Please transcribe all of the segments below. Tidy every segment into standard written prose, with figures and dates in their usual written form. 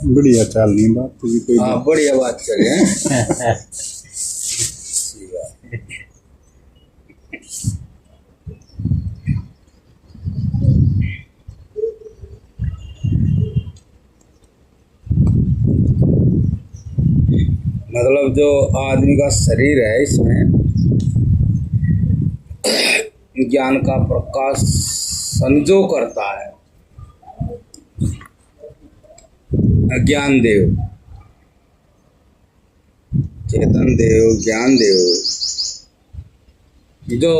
बढ़िया चाल नहीं बात तो भी कोई हाँ बढ़िया बात करे हैं। मतलब जो आदमी का शरीर है इसमें ज्ञान का प्रकाश संजो करता है ज्ञान देव, चेतन देव, ज्ञान देव जो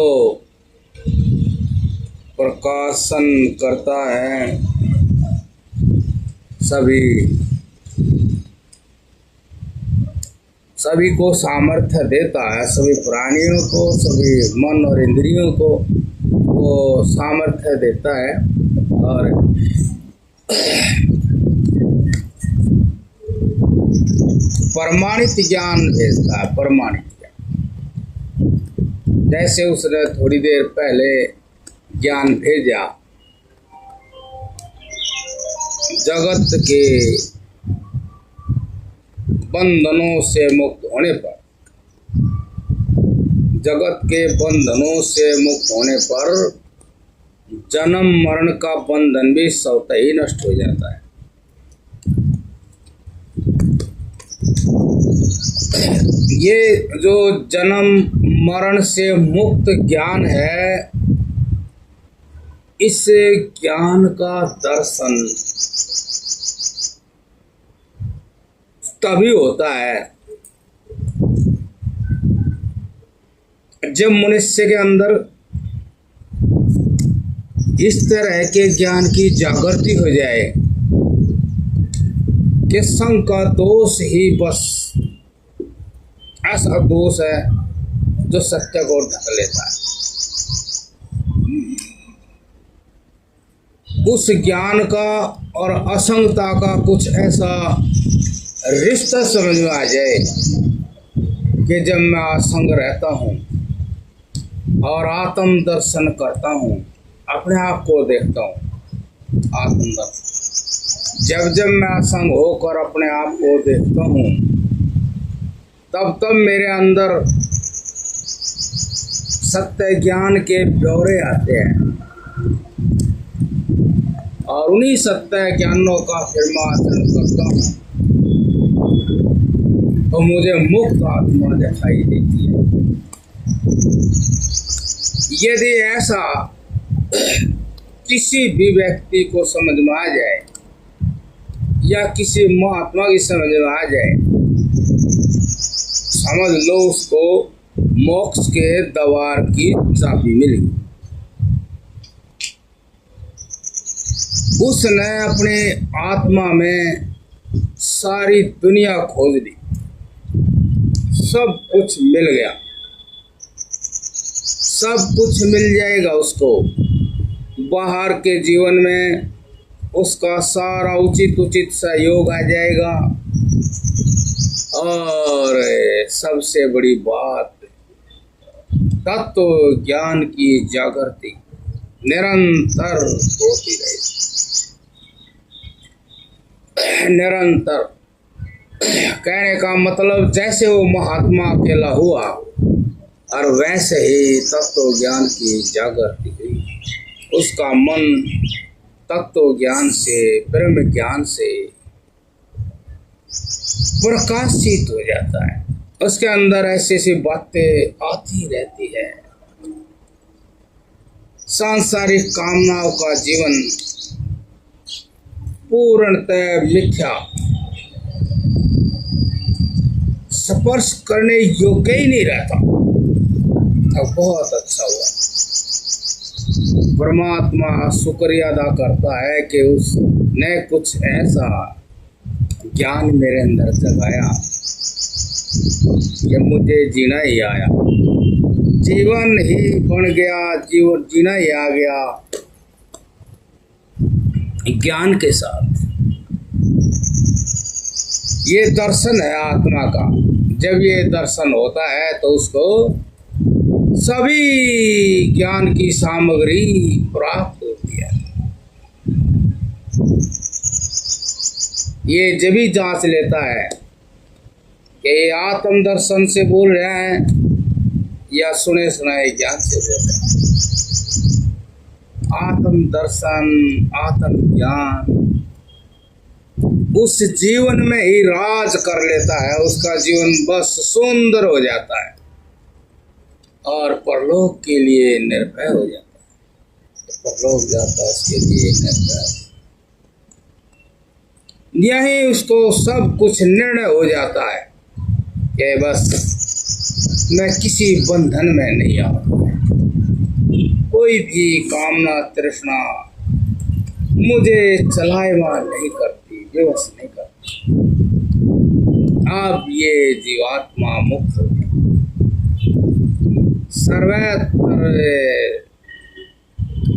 प्रकाशन करता है सभी को सामर्थ्य देता है, सभी प्राणियों को, सभी मन और इंद्रियों को वो सामर्थ्य देता है और प्रमाणित ज्ञान भेजता है। प्रमाणित ज्ञान जैसे उसने थोड़ी देर पहले ज्ञान भेजा जगत के बंधनों से मुक्त होने पर, जगत के बंधनों से मुक्त होने पर जन्म मरण का बंधन भी स्वतः ही नष्ट हो जाता है। ये जो जन्म मरण से मुक्त ज्ञान है, इस ज्ञान का दर्शन तभी होता है जब मनुष्य के अंदर इस तरह के ज्ञान की जागृति हो जाए कि संग का दोष ही बस ऐसा दोष है जो सत्य को ढक लेता है। उस ज्ञान का और असंगता का कुछ ऐसा रिश्ता समझ में आ जाए कि जब मैं असंग रहता हूँ और आत्म दर्शन करता हूँ, अपने आप को देखता हूँ, आत्म दर्शन, जब मैं असंग होकर अपने आप को देखता हूँ तब मेरे अंदर सत्य ज्ञान के ब्यौरे आते हैं और उन्हीं सत्य ज्ञानों का फिर मैं आचरण करता हूँ तो मुझे मुक्त आत्मा दिखाई देती है। यदि ऐसा किसी भी व्यक्ति को समझ में आ जाए या किसी महात्मा की समझ में आ जाए, समझ लो उसको मोक्ष के द्वार की चाबी मिल गई। उसने अपने आत्मा में सारी दुनिया खोज ली, सब कुछ मिल गया, सब कुछ मिल जाएगा उसको। बाहर के जीवन में उसका सारा उचित सहयोग आ जाएगा और सबसे बड़ी बात तत्व ज्ञान की जागृति निरंतर होती रहेगी, निरंतर। कहने का मतलब जैसे वो महात्मा अकेला हुआ और वैसे ही तत्व ज्ञान की जागृति हुई, उसका मन तत्व ज्ञान से, ब्रह्म ज्ञान से प्रकाशित हो जाता है। उसके अंदर ऐसी ऐसी बातें आती रहती है। सांसारिक कामनाओं का जीवन पूर्णतः मिथ्या, स्पर्श करने योग्य ही नहीं रहता। अब बहुत अच्छा हुआ, परमात्मा शुक्रिया अदा करता है कि उसने कुछ ऐसा ज्ञान मेरे अंदर जगाया कि मुझे जीना ही आया, जीवन ही बन गया, जीवन जीना ही आ गया ज्ञान के साथ। ये दर्शन है आत्मा का। जब ये दर्शन होता है तो उसको सभी ज्ञान की सामग्री प्राप्त होती है। ये जब भी जांच लेता है कि ये आत्म दर्शन से बोल रहे हैं या सुने सुनाए ज्ञान से बोल रहे हैं। आत्म दर्शन, आत्म ज्ञान उस जीवन में ही राज कर लेता है, उसका जीवन बस सुंदर हो जाता है और परलोक के लिए निर्भय हो जाता है। परलोक जाता है इसके लिए निर्भय, यही उसको सब कुछ निर्णय हो जाता है कि बस मैं किसी बंधन में नहीं आऊंगा, कोई भी कामना तृष्णा मुझे चलायमान नहीं करती, विवश नहीं करती। अब ये जीवात्मा मुक्त हो गया, सर्वत्र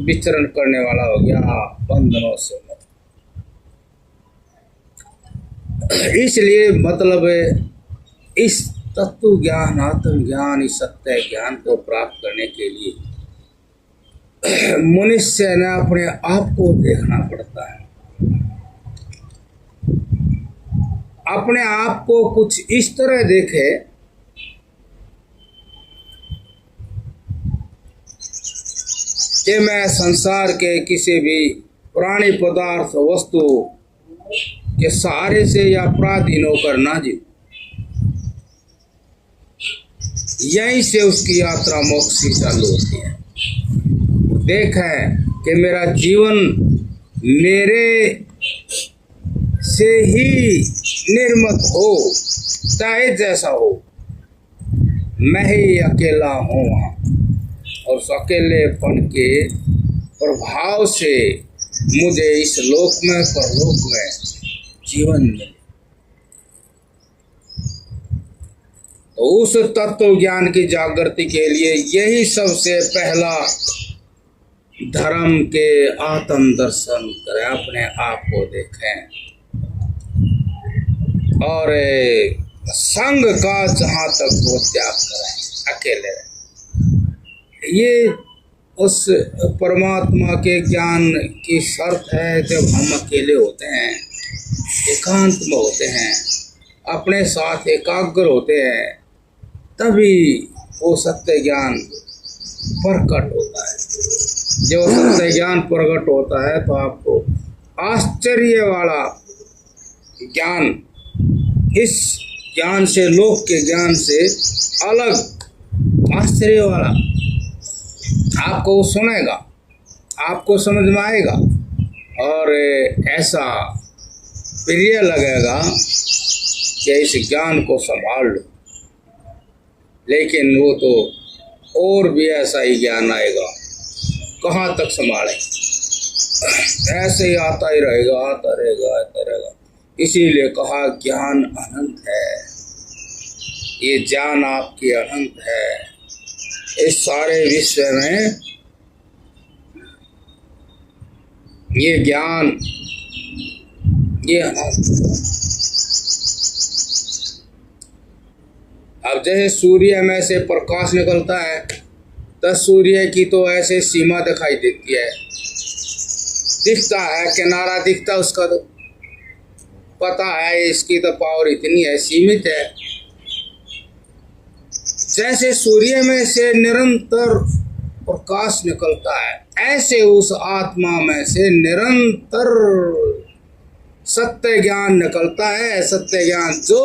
विचरण करने वाला हो गया, बंधनों से मुक्त। इसलिए मतलब इस तत्व ज्ञान, आत्म ज्ञान, इस सत्य ज्ञान को प्राप्त करने के लिए मनुष्य ने अपने आप को देखना पड़ता है। अपने आप को कुछ इस तरह देखे कि मैं संसार के किसी भी प्राणी पदार्थ वस्तु के सहारे से या पराधीन होकर ना जीव। यहीं से उसकी यात्रा मोक्ष की चालू होती है। देखें कि मेरा जीवन मेरे से ही निर्मित हो, चाहे जैसा हो, मैं ही अकेला हूँ वहाँ, और उस अकेलेपन के प्रभाव से मुझे इस लोक में परलोक में जीवन मिले। तो उस तत्व ज्ञान की जागृति के लिए यही सबसे पहला धर्म के आत्म दर्शन करें, अपने आप को देखें और संग का जहाँ तक वो त्याग करें, अकेले रहें। ये उस परमात्मा के ज्ञान की शर्त है। जब हम अकेले होते हैं, एकांत में होते हैं, अपने साथ एकाग्र होते हैं, तभी वो सत्य ज्ञान प्रकट होता है। जब सत्य ज्ञान प्रकट होता है तो आपको आश्चर्य वाला ज्ञान, इस ज्ञान से, लोक के ज्ञान से अलग आश्चर्य वाला आपको सुनेगा, आपको समझ में आएगा और ऐसा प्रिय लगेगा कि इस ज्ञान को संभाल लो। लेकिन वो तो और भी ऐसा ही ज्ञान आएगा, कहाँ तक संभाले, ऐसे ही आता ही रहेगा, आता रहेगा, आता रहेगा। इसीलिए कहा ज्ञान अनंत है, ये ज्ञान आपकी अनंत है। इस सारे विश्व में ये ज्ञान, ये अनंत। अब जैसे सूर्य में से प्रकाश निकलता है तो सूर्य की तो ऐसे सीमा दिखाई देती है, दिखता है, किनारा दिखता है, उसका तो पता है इसकी तो पावर इतनी है, सीमित है। जैसे सूर्य में से निरंतर प्रकाश निकलता है, ऐसे उस आत्मा में से निरंतर सत्य ज्ञान निकलता है। सत्य ज्ञान जो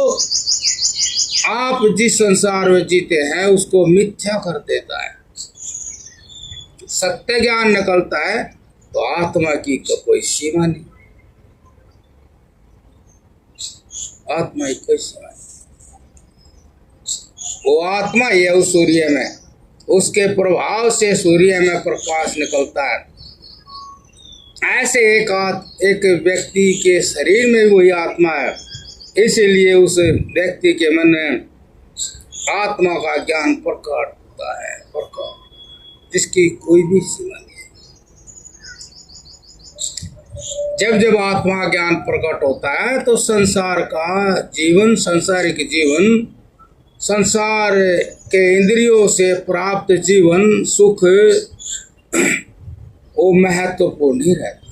आप जिस संसार में जीते हैं उसको मिथ्या कर देता है। सत्य ज्ञान निकलता है तो आत्मा की तो कोई सीमा नहीं, आत्मा की कोई सीमा नहीं। वो आत्मा ही है उस सूर्य में, उसके प्रभाव से सूर्य में प्रकाश निकलता है। ऐसे एक व्यक्ति के शरीर में वही आत्मा है, इसलिए उस व्यक्ति के मन में आत्मा का ज्ञान प्रकट होता है, प्रकट, जिसकी कोई भी सीमा नहीं है। जब जब आत्मा ज्ञान प्रकट होता है तो संसार का जीवन, सांसारिक जीवन, संसार के इंद्रियों से प्राप्त जीवन, सुख, वो महत्वपूर्ण नहीं रहता,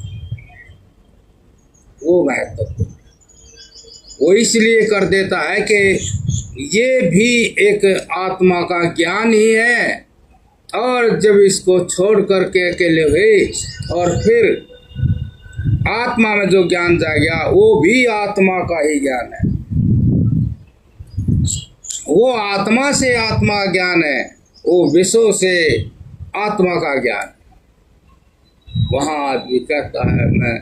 वो महत्वपूर्ण। वो इसलिए कर देता है कि ये भी एक आत्मा का ज्ञान ही है, और जब इसको छोड़ करके अकेले हुए और फिर आत्मा में जो ज्ञान जागया वो भी आत्मा का ही ज्ञान है। वो आत्मा से आत्मा ज्ञान है, वो विश्व से आत्मा का ज्ञान। वहाँ आदमी कहता है मैं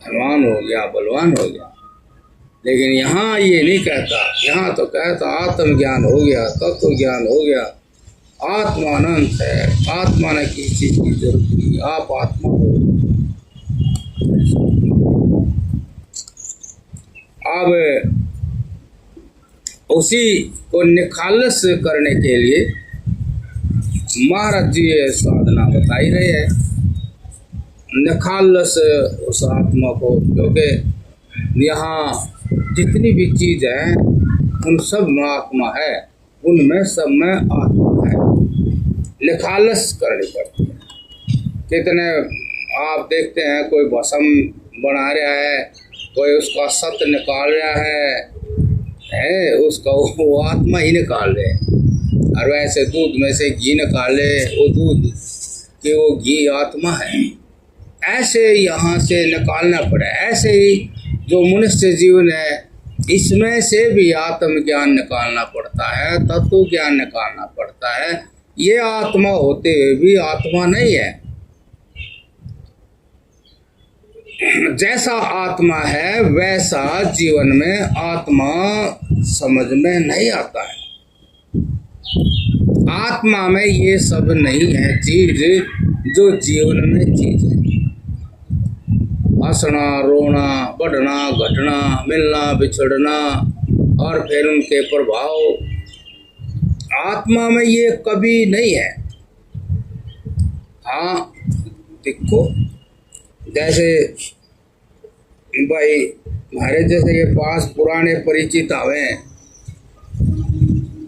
धनवान हो गया, बलवान हो गया, लेकिन यहाँ ये नहीं कहता। यहाँ तो कहता आत्मज्ञान हो गया, तत्व ज्ञान हो गया, आत्मा अनंत है, आत्मा ने किसी चीज की जरूरत नहीं, आप आत्मा हो। अब उसी को निखालस करने के लिए महाराज जी ये साधना बताई रहे हैं, निखालस उस आत्मा को, क्योंकि यहाँ जितनी भी चीज है उन सब में आत्मा है, उनमें सब में आत्मा है। निखालस करनी पड़ती है। कितने आप देखते हैं कोई भस्म बना रहा है, कोई उसका सत्य निकाल रहा है उसका वो आत्मा ही निकाल रहे हैं। और वैसे दूध में से घी निकाले, वो दूध कि वो घी आत्मा है, ऐसे यहाँ से निकालना पड़े। ऐसे ही जो मनुष्य जीवन है इसमें से भी आत्मज्ञान निकालना पड़ता है, तत्व ज्ञान निकालना पड़ता है। ये आत्मा होते हुए भी आत्मा नहीं है। जैसा आत्मा है वैसा जीवन में आत्मा समझ में नहीं आता है। आत्मा में ये सब नहीं है चीज जो जीवन में चीज है। हंसना, रोना, बढ़ना, घटना, मिलना, बिछड़ना और फिर उनके प्रभाव, आत्मा में ये कभी नहीं है। हाँ देखो, जैसे भाई हमारे जैसे ये पास पुराने परिचित आवे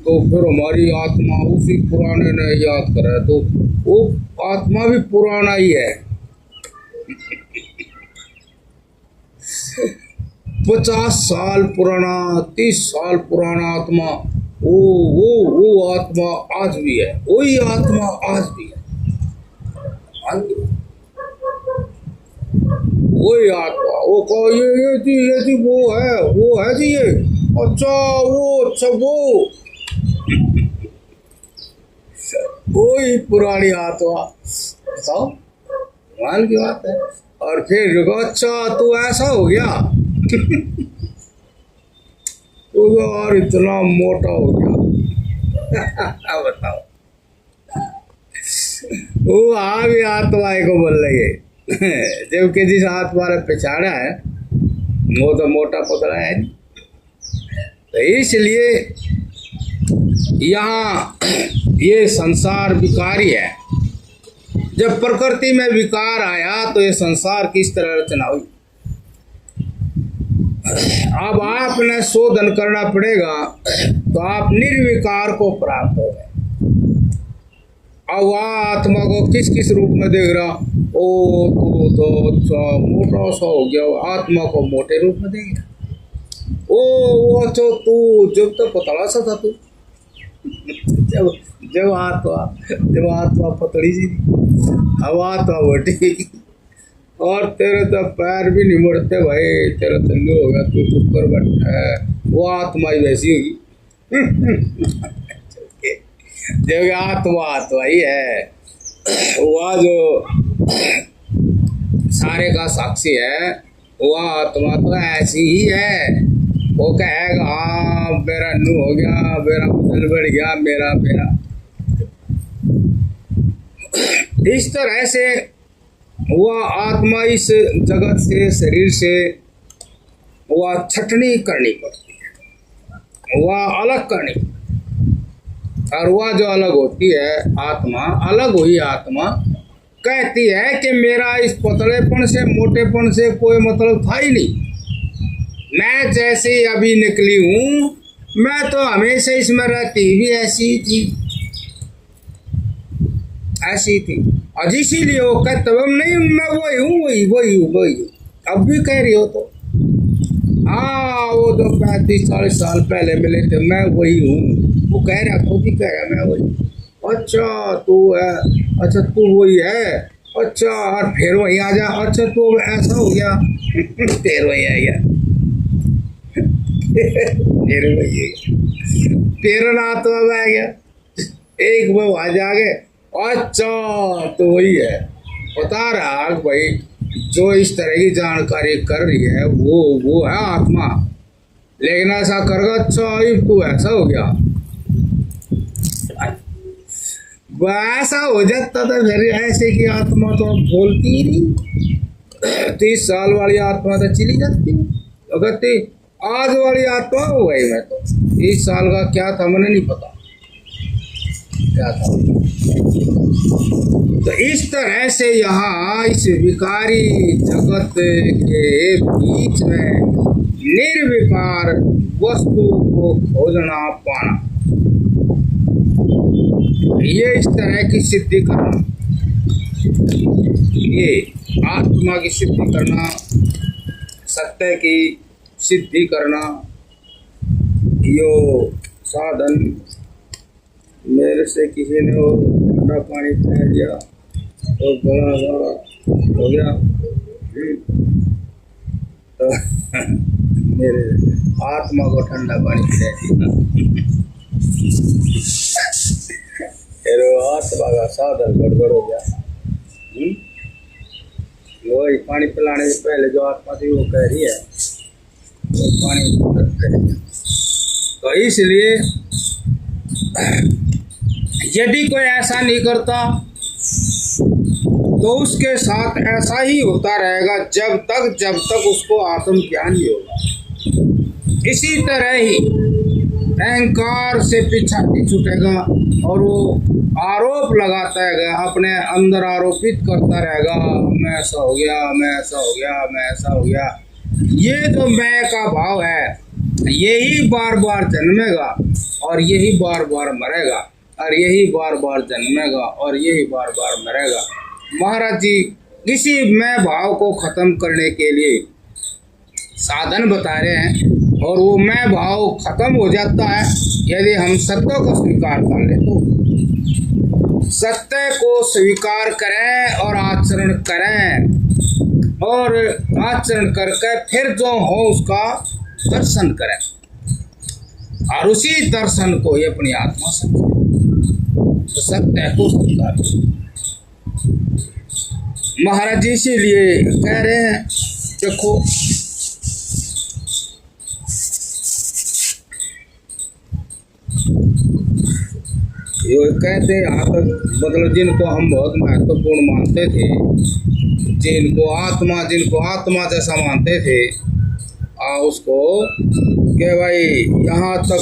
तो फिर हमारी आत्मा उसी पुराने ने याद करे, तो वो आत्मा भी पुराना ही है। 50 साल पुराना, 30 साल पुराना आत्मा, वो आत्मा आज भी है, वही आत्मा आज भी है। वही आत्मा, वो कहो ये जी वो है जी ये, अच्छा वो वही पुरानी आत्मा। बताओ कमाल की बात है। और फिर अच्छा तू ऐसा हो गया तू तो और इतना मोटा हो गया बताओ, वो भी आत्मा को बोल लगे जबकि जिस आत्मा ने पहचाना है वो तो मोटा पतला है। तो इसलिए यहाँ ये संसार विकारी है। जब प्रकृति में विकार आया तो ये संसार किस तरह रचना हुई। अब आपने शोधन करना पड़ेगा तो आप निर्विकार को प्राप्त हो गए। अब वह आत्मा को किस किस रूप में देख रहा, ओ तू तो अच्छा मोटा सा हो गया, आत्मा को मोटे रूप में देख रहा। वो अच्छा तू जब तक पतला सा था तू जब आत्मा पतली सी थी, अब आत्मा मोटी, और तेरे तो पैर भी नहीं मुड़ते भाई, तेरा तल्लू होगा, तू चुप कर बैठा है, वो आत्मा ही वैसी होगी जब आत्मा ही है। वह जो सारे का साक्षी है वह आत्मा तो ऐसी ही है। वो कहेगा हाँ मेरा नू हो गया, मेरा बदल बढ़ गया, मेरा इस तरह से वह आत्मा इस जगत से, शरीर से वह छटनी करनी पड़ती है, वह अलग करनी। और वह जो अलग होती है आत्मा, अलग हुई आत्मा कहती है कि मेरा इस पतलेपन से, मोटेपन से कोई मतलब था ही नहीं। मैं जैसे अभी निकली हूँ, मैं तो हमेशा इसमें रहती भी ऐसी थी। और इसीलिए वो कहते नहीं मैं वही हूँ। अब भी कह रही हो तो हाँ वो जो 35-40 साल पहले मिले थे मैं वही हूँ। वो कह रहा खुद ही कह रहा मैं वही। अच्छा तू है, अच्छा तू वही है, अच्छा और फिर वही आ जा, अच्छा तो ऐसा हो गया फिर वही आ गया फिर वही फिर रात में आ गया एक वो आ जागे। अच्छा तो वही है, बता रहा भाई जो इस तरह की जानकारी कर रही है वो है आत्मा। लेकिन ऐसा करगा अच्छा तू ऐसा हो गया, वैसा हो जाता था फिर ऐसे की आत्मा तो बोलती ही नहीं। 30 साल वाली आत्मा तो चली जाती, अगर आज वाली आत्मा हो गई। मैं तो 30 साल का क्या था मैंने नहीं पता क्या था। तो इस तरह से यहाँ इस विकारी जगत के बीच में निर्विकार वस्तु को खोजना पाना, ये इस तरह की सिद्धि करना, ये आत्मा की सिद्धि करना, सत्य की सिद्धि करना, यो साधन। मेरे से किसी ने वो ठंडा पानी पिला दिया तो बड़ा सारा हो गया। तो मेरे आत्मा को ठंडा पानी पिला दिया फिर वो आत्मा का साधन गड़बड़ हो गया। वही पानी पिलाने से पहले जो आत्मा थी वो कह रही है वो पानी। तो इसलिए यदि कोई ऐसा नहीं करता तो उसके साथ ऐसा ही होता रहेगा जब तक उसको आत्म ज्ञान नहीं होगा। इसी तरह ही अहंकार से पीछा नहीं छूटेगा और वो आरोप लगाता रहेगा, अपने अंदर आरोपित करता रहेगा, मैं ऐसा हो गया, मैं ऐसा हो गया, मैं ऐसा हो गया। ये जो मैं का भाव है यही बार बार जन्मेगा और यही बार बार मरेगा और यही बार बार जन्मेगा और यही बार बार मरेगा। महाराज जी इसी मैं भाव को खत्म करने के लिए साधन बता रहे हैं और वो मैं भाव खत्म हो जाता है यदि हम सत्य को स्वीकार कर ले। तो सत्य को स्वीकार करें और आचरण करें और आचरण करके फिर जो हो उसका दर्शन करें और उसी दर्शन को ही अपनी आत्मा समझें। तो सत्य को स्वीकार करें। महाराज जी इसीलिए कह रहे हैं देखो ये कहते यहाँ तक मतलब जिनको हम बहुत महत्वपूर्ण मानते थे, जिनको आत्मा जैसा मानते थे उसको कि भाई यहाँ तक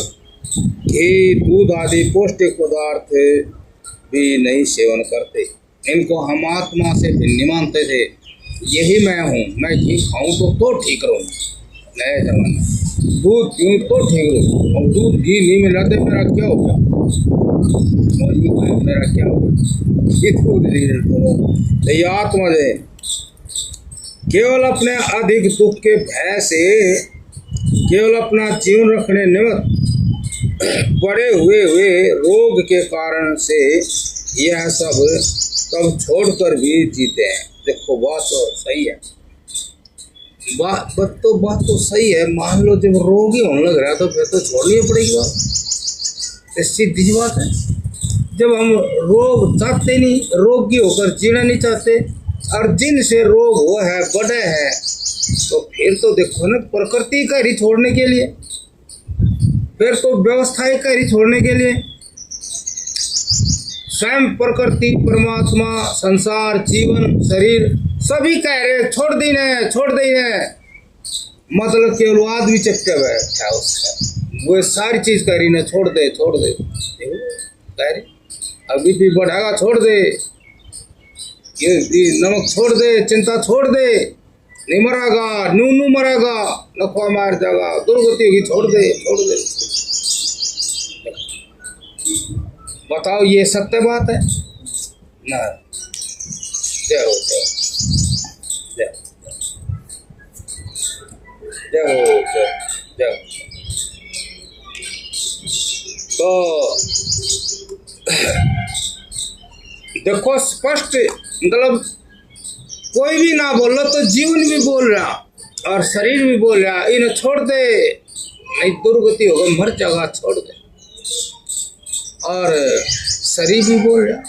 घी दूध आदि पौष्टिक पदार्थ भी नहीं सेवन करते, इनको हम आत्मा से भिन्न मानते थे। यही मैं हूँ, मैं घी खाऊँ तो ठीक रहूँ, नए जमाना दूध पीऊँ तो ठीक रहूँ, और दूध घी नहीं मिला तो मेरा क्या हो गया, मेरा क्या हो गया, ये दूध नहीं तो ये आत्मा दे केवल अपने अधिक दुख के भय से केवल अपना जीवन रखने निमित्त बड़े हुए रोग के कारण से यह सब छोड़कर भी जीते हैं। देखो बात तो सही है, बात तो सही है। मान लो जब रोग ही होने लग रहा है तो फिर तो छोड़नी पड़ेगी बात, सीधी सी बात है। जब हम रोग चाहते नहीं, रोगी होकर जीना नहीं चाहते और जिनसे रोग हुआ है बड़े हैं तो फिर तो देखो ना प्रकृति का ही छोड़ने के लिए, फिर तो व्यवस्था का ही छोड़ने के लिए स्वयं प्रकृति परमात्मा संसार जीवन शरीर सभी कह रहे छोड़ देने मतलब केवल आदमी चक्के हुए क्या उसका वो सारी चीज कह रही ना छोड़ दे कह रही अभी भी बढ़ागा छोड़ दे, ये नमक छोड़ दे, चिंता छोड़ दे, नहीं मरेगा नू मरेगा नफा मार जाएगा दुर्गति होगी छोड़ दे। बताओ ये सत्य बात है ना? जय हो जय हो। तो देखो स्पष्ट, मतलब कोई भी ना बोल रहा तो जीवन भी बोल रहा और शरीर भी बोल रहा, इन्हें छोड़ दे नहीं दुर्गति होगा, मर जाएगा, छोड़ दे। और शरीर भी बोल रहा,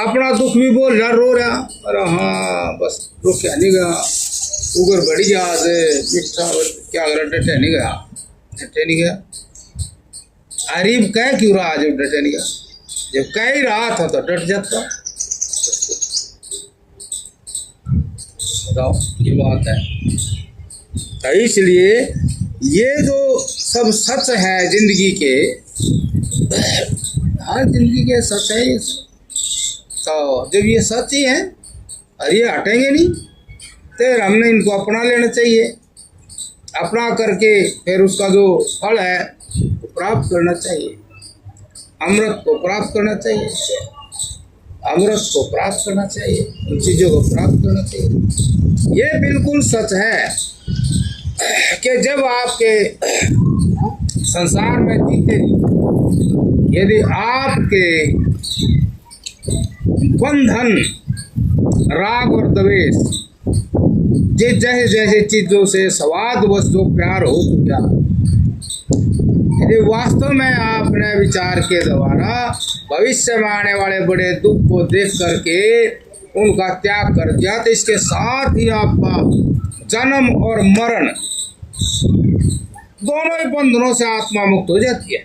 अपना दुख भी बोल रहा, रो रहा, अरे हाँ बस रो क्या नहीं गया, उगर बढ़ गया, मिठा क्या कर डटे नहीं गया, डटे नहीं गया। अरीब कह क्यों रहा जब डटे नहीं गया, जब कह ही रहा था तो डट जाता। बताओ ये बात है। तो इसलिए ये जो सब सच है जिंदगी के, हर जिंदगी के सच है ये। तो जब ये सच ही है और ये हटेंगे नहीं, तो हमने इनको अपना लेना चाहिए। अपना करके फिर उसका जो फल है वो प्राप्त करना चाहिए, अमृत को प्राप्त करना चाहिए, अमृत को प्राप्त करना चाहिए, उन चीज़ों को प्राप्त करना चाहिए। ये बिल्कुल सच है कि जब आपके संसार में जीते, यदि आपके बंधन राग और द्वेष जिस जैसे जैसे चीजों से स्वाद वस्तु प्यार हो चुका, यदि वास्तव में आपने विचार के द्वारा भविष्य में आने वाले बड़े दुख को देख करके उनका त्याग कर दिया, तो इसके साथ ही आपका जन्म और मरण दोनों ही बंधनों से आत्मा मुक्त हो जाती है।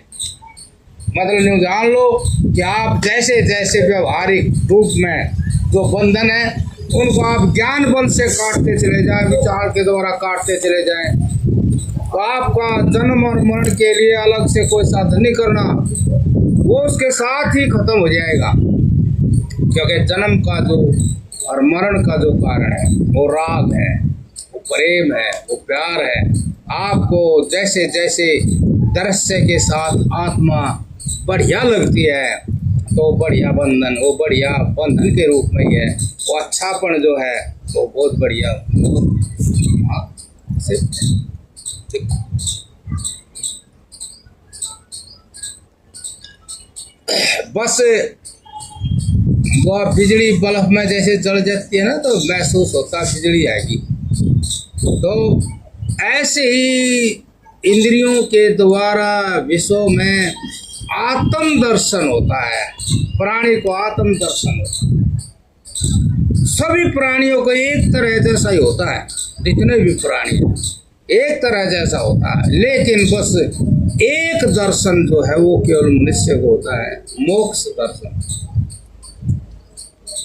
मतलब यूँ जान लो कि आप जैसे जैसे व्यवहारिक रूप में जो बंधन है उनको आप ज्ञान बल से काटते चले जाएं, विचार के द्वारा काटते चले जाएं, तो आपका जन्म और मरण के लिए अलग से कोई साधन नहीं करना, वो उसके साथ ही खत्म हो जाएगा। क्योंकि जन्म का जो और मरण का जो कारण है वो राग है, वो प्रेम है, वो प्यार है। आपको जैसे जैसे दृश्य के साथ आत्मा बढ़िया लगती है तो बढ़िया बंधन, वो बढ़िया बंधन के रूप में ही है, वो अच्छापन जो है वो बहुत बढ़िया। बस वो बिजली बल्ब में जैसे जल जाती है ना, तो महसूस होता है बिजली आएगी। तो ऐसे ही इंद्रियों के द्वारा विश्व में आत्म दर्शन होता है, प्राणी को आत्म दर्शन होता है। सभी प्राणियों को एक तरह जैसा ही होता है, जितने भी प्राणी एक तरह जैसा होता है, लेकिन बस एक दर्शन जो है वो केवल मनुष्य को होता है, मोक्ष दर्शन।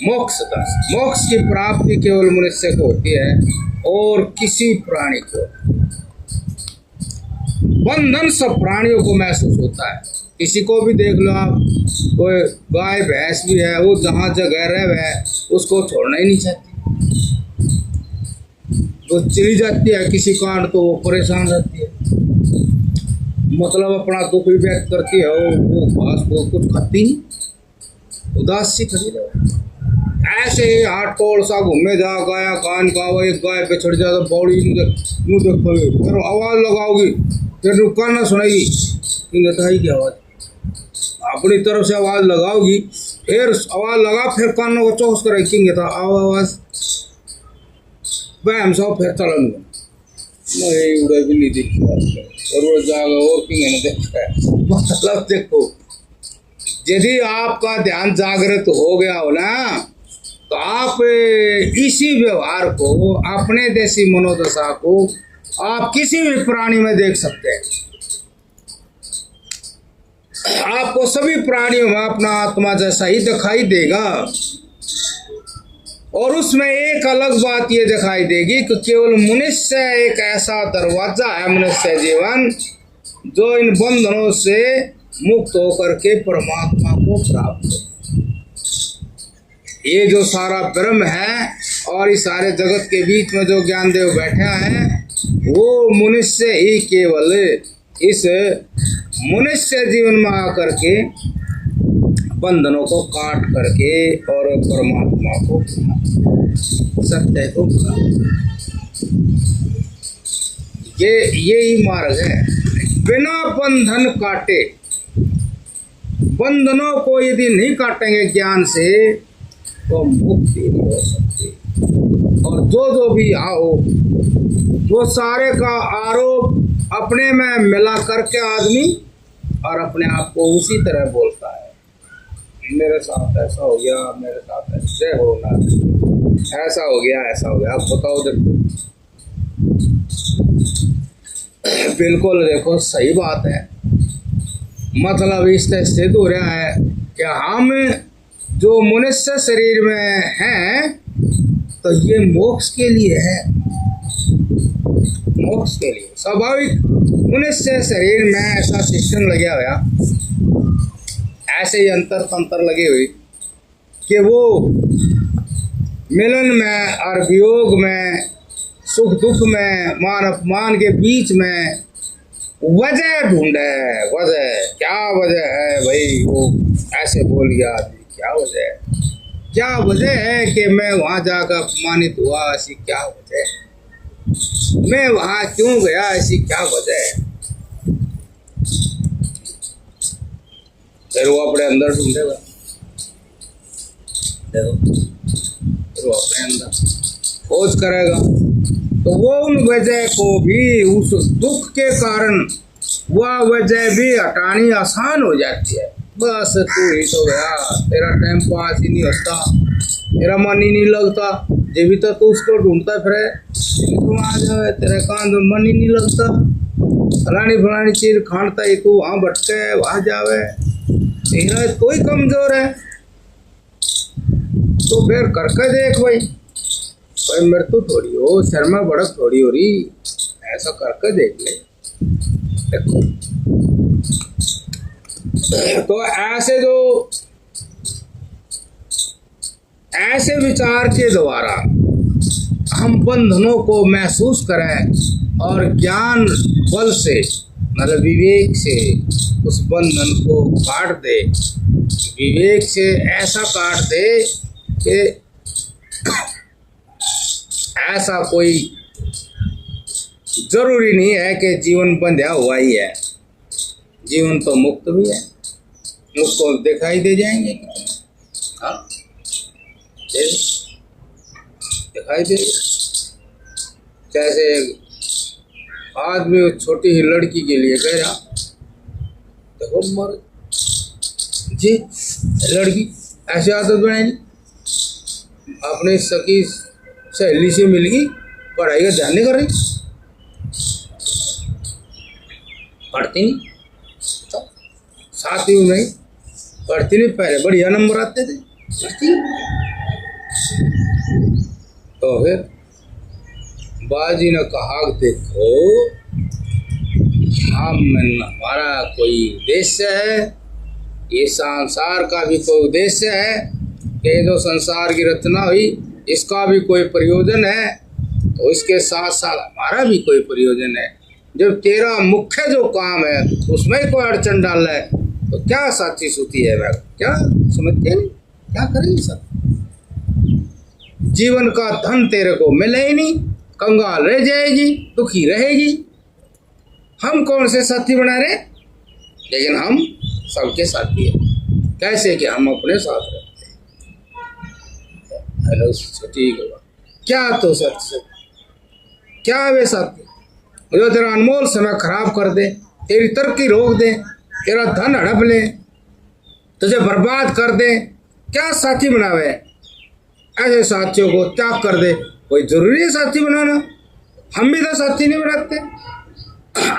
मोक्ष दर्शन, मोक्ष की प्राप्ति केवल मनुष्य को होती है और किसी प्राणी को। बंधन सब प्राणियों को महसूस होता है। किसी को भी देख लो आप, कोई गाय भैंस भी है, वो जहाँ जगह रहे है उसको छोड़ना ही नहीं चाहती, वो चली जाती है किसी कारण तो वो परेशान रहती है, मतलब अपना दुख भी व्यक्त करती है, वो घास को कुछ खाती नहीं, उदास सी खड़ी रहे। ऐसे ही हाथ तोड़ सा घूमे जा, गाया कान का, वो एक गाय बिछड़ जाए तो बौड़ी मुँह देखोगे, फिर आवाज़ लगाओगी, फिर रुका ना सुनेगी, बताई की आवाज़ अपनी तरफ से आवाज़ लगाओगी, फिर आवाज़ लगा, फिर कानों को चौकस करेगी, था आवाज़ वह हम सब फिर चलन नहीं उड़े भी नहीं देखी और जाएगा और किंग देखता है। मतलब देखो, यदि आपका ध्यान जागृत हो गया हो ना, तो आप इसी व्यवहार को, अपने देसी मनोदशा को आप किसी भी प्राणी में देख सकते हैं। आपको सभी प्राणियों में अपना आत्मा जैसा ही दिखाई देगा, और उसमें एक अलग बात ये दिखाई देगी कि केवल मनुष्य एक ऐसा दरवाजा है, मनुष्य जीवन, जो इन बंधनों से मुक्त होकर के परमात्मा को प्राप्त हो। ये जो सारा ब्रह्म है और इस सारे जगत के बीच में जो ज्ञानदेव बैठा है, वो मनुष्य ही केवल इस मनुष्य जीवन में आकर के बंधनों को काट करके और परमात्मा को, सत्य को, यही मार्ग है। बिना बंधन काटे बंधनों को यदि नहीं काटेंगे ज्ञान से तो मुक्ति नहीं हो सकती। और जो भी आओ वो सारे का आरोप अपने में मिला करके आदमी और अपने आप को उसी तरह बोलता है, मेरे साथ ऐसा हो गया, मेरे साथ ऐसे होना, ऐसा हो गया, ऐसा हो गया। अब बताओ देखो, बिल्कुल देखो सही बात है। मतलब इससे सिद्ध हो रहा है कि हम जो मनुष्य शरीर में हैं तो ये मोक्ष के लिए है, मोक्ष के लिए। स्वाभाविक मनुष्य शरीर में ऐसा सिस्टम लगा हुआ, ऐसे यंत्र तंत्र लगे हुए कि वो मिलन में और वियोग में, सुख दुख में, मान अपमान के बीच में वजह ढूंढे। वजह क्या वजह है भाई, वो ऐसे बोल गया आदमी, क्या वजह है, क्या वजह है कि मैं वहाँ जाकर अपमानित हुआ, ऐसी क्या वजह है, मैं वहाँ क्यों गया, ऐसी क्या वजह है। फिर वो अपने अंदर ढूंढेगा, फिर वो अपने अंदर खोज करेगा, तो वो उन वजह को भी, उस दुख के कारण वह वजह भी हटानी आसान हो जाती है। बस तू ही तो गया, तेरा टाइम पास ही नहीं होता, तेरा मन ही नहीं लगता, जब भी तो तू उसको ढूंढता फिर तुम आ जाए, तेरे कान में मन ही नहीं लगता, फलानी फलानी चीज खानता ही तू वहाँ भटके वहाँ जावे, तेरा तो ही कमजोर है। तो फिर करके देख भाई, कोई मृत्यु थोड़ी हो, शर्मा भड़क थोड़ी हो रही, ऐसा करके देख ले। देखो तो ऐसे विचार के द्वारा हम बंधनों को महसूस करें और ज्ञान बल से, मतलब विवेक से उस बंधन को काट दे। विवेक से ऐसा काट दे कि ऐसा कोई जरूरी नहीं है कि जीवन बंधा हुआ ही है, जीवन तो मुक्त भी है, उसको दिखाई दे जाएंगे। हाँ दिखाई दे, जैसे आदमी छोटी ही लड़की के लिए कह रहा, देखो मर जी लड़की ऐसी आदत बनाएगी, अपने सखी सहेली से मिल गई, पढ़ाई का ध्यान नहीं कर रही, पढ़ती नहीं, तो साथी में पढ़ती नहीं, पहले बढ़िया नंबर आते थे, पढ़ती तो फिर बाजी ने कहा देखो हमारा कोई उद्देश्य है, ये संसार का भी कोई उद्देश्य है कि जो संसार की रचना हुई इसका भी कोई प्रयोजन है, तो इसके साथ साथ हमारा भी कोई प्रयोजन है। जब तेरा मुख्य जो काम है उसमें कोई अड़चन डाल है तो क्या साथी सूती है, मैं क्या समझते नहीं, क्या करेंगे सब। जीवन का धन तेरे को मिले ही नहीं, कंगाल रह जाएगी, दुखी रहेगी। हम कौन से साथी बना रहे, लेकिन हम सबके साथी हैं। कैसे कि हम अपने साथ रहते हैं। हेलो ठीक है, क्या तो सत्य, क्या वे साथी जो तेरा अनमोल समय खराब कर दे, तेरी तरक्की रोक दे, तेरा धन हड़प ले, तुझे बर्बाद कर दे, क्या साथी बनावे। ऐसे साथियों को त्याग कर दे। कोई जरूरी है साथी बनाना, हम भी तो साथी नहीं बनाते,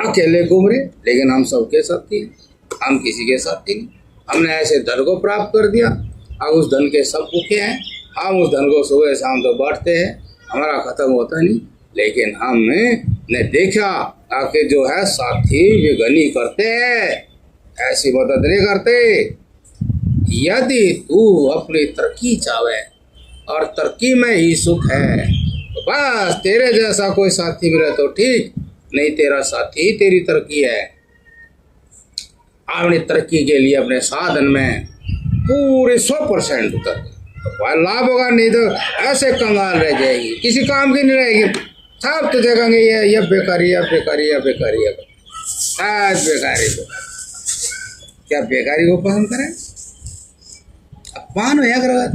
अकेले घूम रहे, लेकिन हम सबके साथी हैं, हम किसी के साथी नहीं। हमने ऐसे धन को प्राप्त कर दिया, अब उस धन के सब भूखे हैं, हम उस धन को सुबह शाम तो बांटते हैं, हमारा खत्म होता नहीं। लेकिन हमने देखा कि जो है साथी विघनी करते हैं, ऐसी मदद नहीं करते। यदि तू अपनी तरक्की चाहे और तरक्की में ही सुख है तो बस तेरे जैसा कोई साथी मिले तो ठीक, नहीं तेरा साथी तेरी तरक्की है। अपनी तरक्की के लिए अपने साधन में पूरे 100% उतर तो लाभ होगा, नहीं तो ऐसे कंगाल रह जाएगी, किसी काम की नहीं रहेगी। सब तो देखेंगे ये बेकारी है, बेकारी है, बेकारी है, आज बेकारी। क्या बेकारी को पसंद करें? अपमान होया करेगा।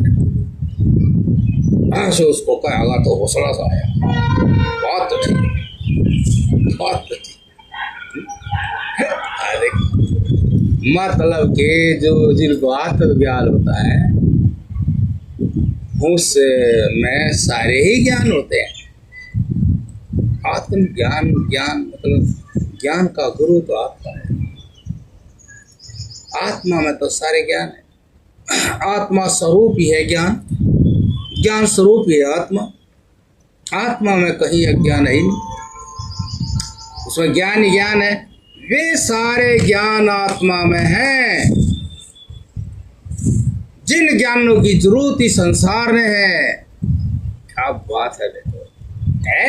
ऐसे उसको कहेगा तो हौसला सा आया, बात तो ठीक, बात तो ठीक। अरे मतलब कि जो जिनको आत्मज्ञान होता है उसमें सारे ही ज्ञान होते हैं। आत्मज्ञान, ज्ञान मतलब ज्ञान का गुरु तो आत्मा है। आत्मा में तो सारे ज्ञान है। आत्मा स्वरूप ही है ज्ञान, ज्ञान स्वरूप ही है आत्मा। आत्मा में कहीं अज्ञान है ही नहीं, उसमें ज्ञान ही ज्ञान है। वे सारे ज्ञान आत्मा में हैं जिन ज्ञानों की जरूरत ही संसार में है। क्या बात है देखो, है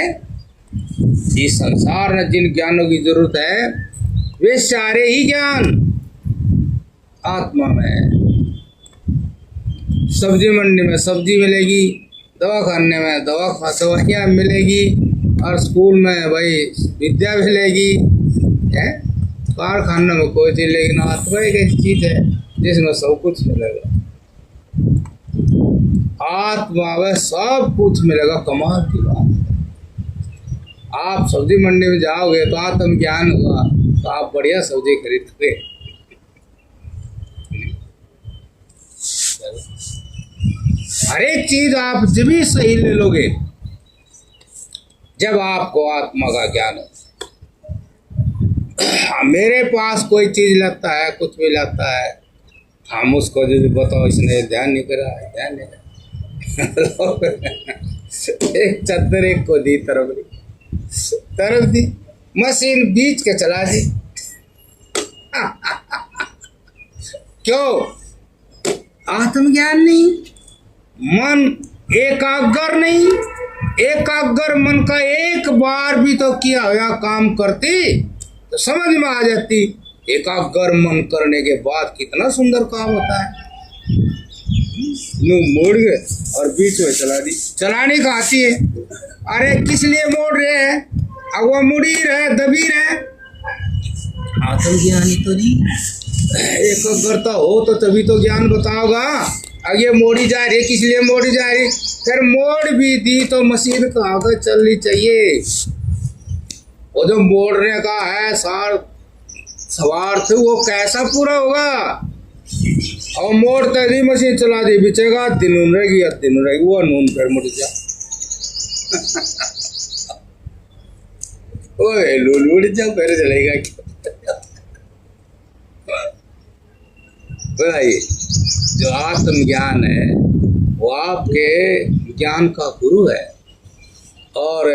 इस संसार में जिन ज्ञानों की जरूरत है वे सारे ही ज्ञान आत्मा में है। सब्जी मंडी में सब्जी मिलेगी, दवाखाने में दवाइयाँ मिलेगी, और स्कूल में भाई विद्या मिलेगी, है कारखाने में कोई चीज, लेकिन आत्मा एक ऐसी चीज है जिसमें सब कुछ मिलेगा। आत्मा में सब कुछ मिलेगा। कमाल की बात है। आप सब्जी मंडी में जाओगे तो आत्म ज्ञान होगा तो आप बढ़िया सब्जी खरीदोगे। हर एक चीज आप जब भी सही ले लोगे जब आपको आत्मा का ज्ञान हो। मेरे पास कोई चीज लगता है, कुछ भी लगता है, हम उसको जो बताओ इसने ध्यान नहीं करा, ध्यान नहीं करा। एक चद्दर एक को दी, तरफ दी, मशीन बीच के चला दी। क्यों? आत्मज्ञान नहीं, मन एकाग्र नहीं। एकाग्र मन का एक बार भी तो किया हुआ काम करती तो समझ में आ जाती। एकाग्र मन करने के बाद कितना सुंदर काम होता है। मुंह मोड़ गए और बीच में चला दी। चलाने का आती है, अरे किस लिए मोड़ रहे हैं? अब वो मुड़ी रहे, दबी रहे। आत्मज्ञानी तो नहीं। एकाग्रता हो तो तभी तो ज्ञान बताओगा। अब ये मोड़ी जा रही है, किस लिए मोड़ी जा रही? फिर मोड़ भी दी तो मशीन कहाँ पर चलनी चाहिए? वो जो मोड़ने का है स्वार्थ वो कैसा पूरा होगा? और मोड़ते दी मशीन चला दी, बिचेगा दिन रहेगी या दिन रहेगी, वो नून फिर मुड़ जा। ओए लूल उड़ जा, फिर चलेगा बताइए। जो आत्मज्ञान है वो आपके ज्ञान का गुरु है और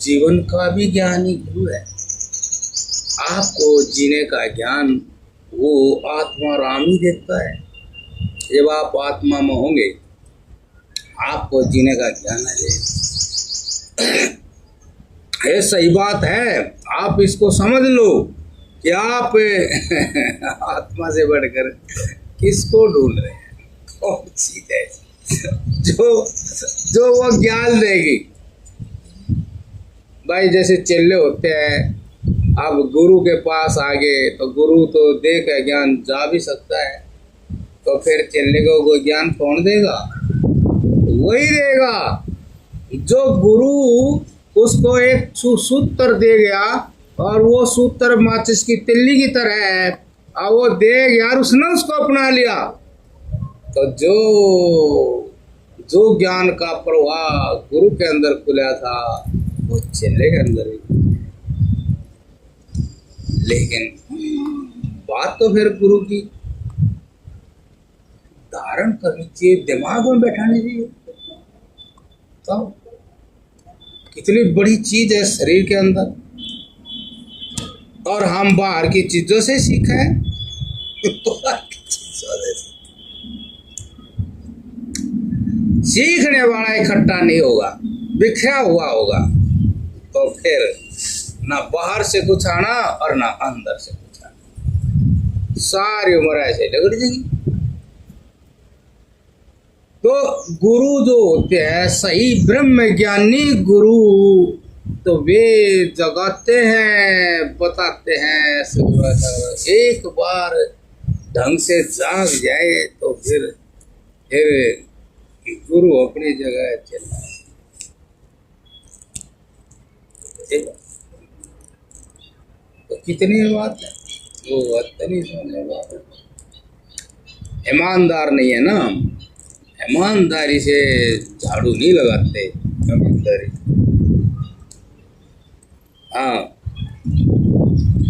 जीवन का भी ज्ञान ही गुरु है। आपको जीने का ज्ञान वो आत्मा राम ही देता है। जब आप आत्मा में होंगे आपको जीने का ज्ञान आ जाएगा। ये सही बात है, आप इसको समझ लो कि आप आत्मा से बढ़कर किसको ढूंढ रहे हैं। कौन चीज है जो वो ज्ञान देगी। भाई जैसे चेले होते हैं, अब गुरु के पास आ गए तो गुरु तो दे के ज्ञान जा भी सकता है, तो फिर चेले को वो ज्ञान कौन देगा? वही देगा जो गुरु उसको एक सूत्र दे गया, और वो सूत्र माचिस की तिल्ली की तरह है, और वो दे गया और उसने उसको अपना लिया। तो जो ज्ञान का प्रवाह गुरु के अंदर खुला था वो चेले के अंदर ही। लेकिन बात तो फिर गुरु की धारण करनी चाहिए, दिमाग में बैठानी चाहिए। तो कितनी बड़ी चीज है शरीर के अंदर, और हम बाहर की चीजों से सीखे हैं। सीखने वाला इकट्ठा नहीं होगा, बिखरा हुआ होगा, तो फिर ना बाहर से कुछ आना और ना अंदर से कुछ आना, सारी उम्र ऐसे लगड़ जाएगी। तो गुरु जो होते हैं सही ब्रह्म ज्ञानी गुरु, तो वे जगाते हैं, बताते हैं। एक बार ढंग से जाग जाए तो फिर गुरु अपनी जगह चला। तो कितनी बात है वो इतनी सुनने बात है। ईमानदार नहीं है ना, ईमानदारी से झाड़ू नहीं लगाते। ईमानदारी, हाँ,